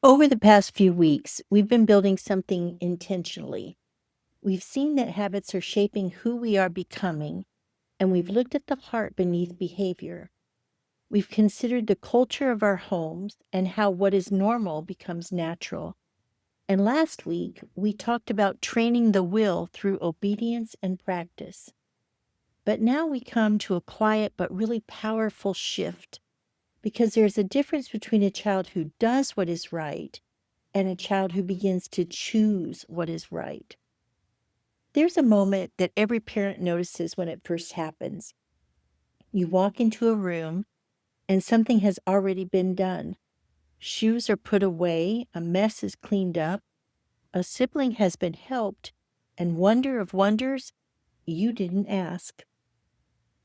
Over the past few weeks, we've been building something intentionally. We've seen that habits are shaping who we are becoming, and we've looked at the heart beneath behavior. We've considered the culture of our homes and how what is normal becomes natural. And last week, we talked about training the will through obedience and practice. But now we come to a quiet but really powerful shift because there's a difference between a child who does what is right and a child who begins to choose what is right. There's a moment that every parent notices when it first happens. You walk into a room and something has already been done. Shoes are put away, a mess is cleaned up, a sibling has been helped, and wonder of wonders, you didn't ask.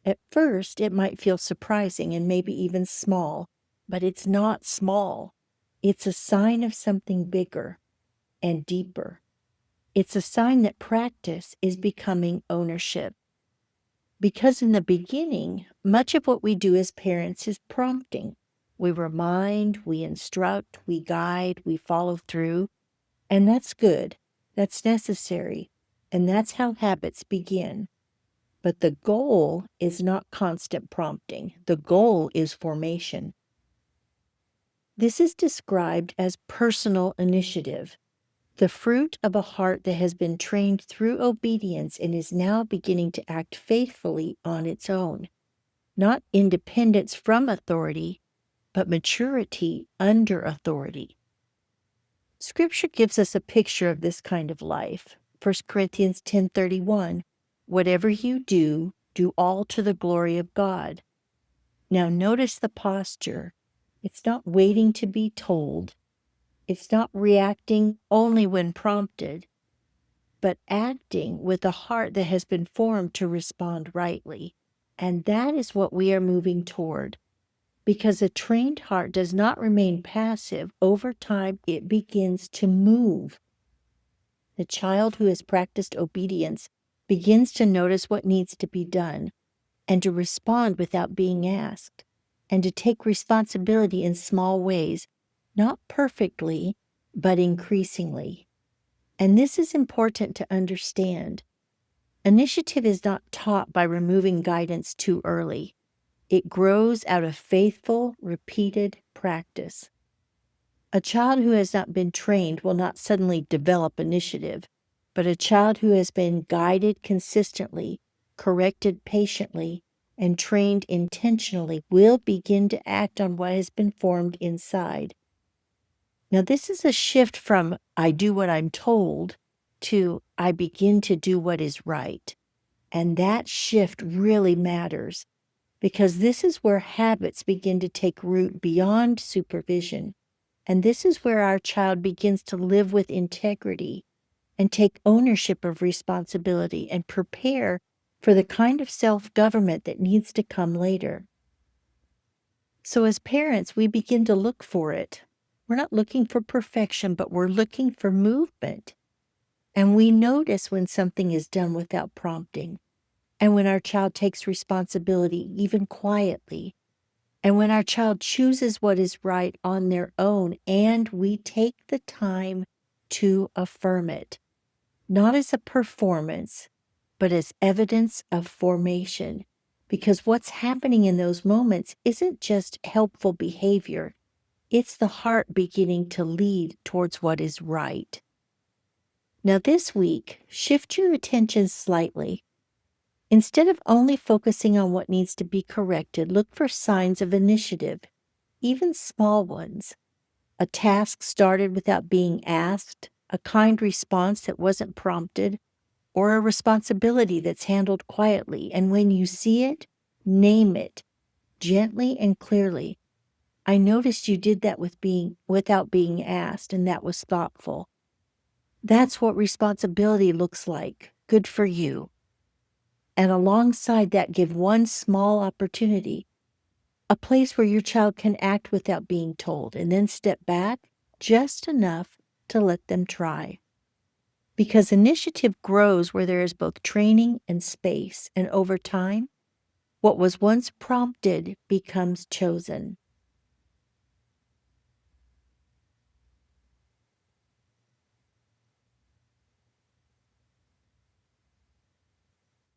At first, it might feel surprising and maybe even small, but it's not small. It's a sign of something bigger and deeper. It's a sign that practice is becoming ownership. Because in the beginning, much of what we do as parents is prompting. We remind, we instruct, we guide, we follow through, and that's good. That's necessary. And that's how habits begin. But the goal is not constant prompting. The goal is formation. This is described as personal initiative. The fruit of a heart that has been trained through obedience and is now beginning to act faithfully on its own. Not independence from authority, but maturity under authority. Scripture gives us a picture of this kind of life. 1 Corinthians 10:31, whatever you do, do all to the glory of God. Now notice the posture. It's not waiting to be told. It's not reacting only when prompted, but acting with a heart that has been formed to respond rightly. And that is what we are moving toward. Because a trained heart does not remain passive, over time it begins to move. The child who has practiced obedience begins to notice what needs to be done and to respond without being asked, and to take responsibility in small ways, not perfectly, but increasingly. And this is important to understand. Initiative is not taught by removing guidance too early. It grows out of faithful, repeated practice. A child who has not been trained will not suddenly develop initiative, but a child who has been guided consistently, corrected patiently, and trained intentionally will begin to act on what has been formed inside. Now, this is a shift from I do what I'm told to I begin to do what is right. And that shift really matters because this is where habits begin to take root beyond supervision. And this is where our child begins to live with integrity and take ownership of responsibility and prepare for the kind of self-government that needs to come later. So as parents, we begin to look for it. We're not looking for perfection, but we're looking for movement. And we notice when something is done without prompting, and when our child takes responsibility, even quietly, and when our child chooses what is right on their own, and we take the time to affirm it, not as a performance, but as evidence of formation. Because what's happening in those moments isn't just helpful behavior, it's the heart beginning to lead towards what is right. Now, this week, shift your attention slightly. Instead of only focusing on what needs to be corrected, look for signs of initiative, even small ones. A task started without being asked, a kind response that wasn't prompted, or a responsibility that's handled quietly. And when you see it, name it gently and clearly. I noticed you did that without being asked, and that was thoughtful. That's what responsibility looks like. Good for you. And alongside that, give one small opportunity, a place where your child can act without being told, and then step back just enough to let them try. Because initiative grows where there is both training and space, and over time, what was once prompted becomes chosen.